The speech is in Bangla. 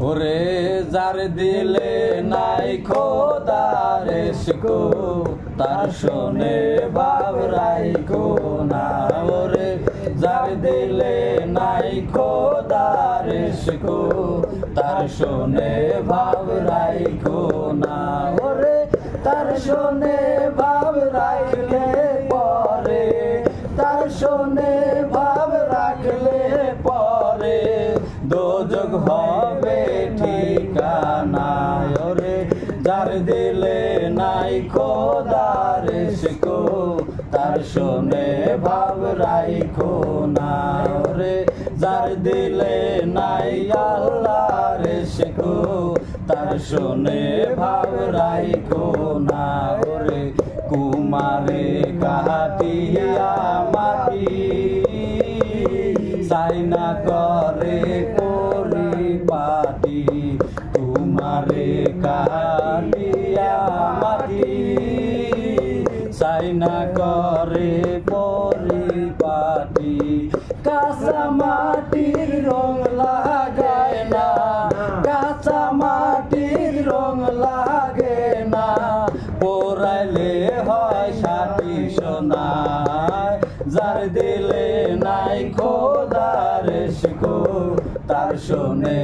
ওরে যার দিলে নাই খোদার ইশকো তার শোনে ভাব রাইখো না। ওরে যার দিলে নাই খোদার ইশকো তার শোনে ভাব রাইখো না। ওরে তার শোনে ভাব রাখলে পরে, তার শোনে ভাব রাখলে পরে দোজখ হবে ঠিকানা। ওরে যার দিলে নাই খোদার ইশকো তার শোনে ভাব রাইখো না। ওরে যার দিলে নাই আল্লাহর ইশকো তার শোনে ভাব রাইখো না। ওরে কুমারে কাটিয়া মাটি সাইনা করে পরিপাটি, তোমারে কাটিয়া মাটি সাইনা করে পরিপাটি। কাঁচা মাটির রং লাগায় না, কাঁচা মাটির রং লাগে না, পোড়াইলে হয় সাথী সোনা। যার দিলে নাই খোদার ইশকো তার শোনে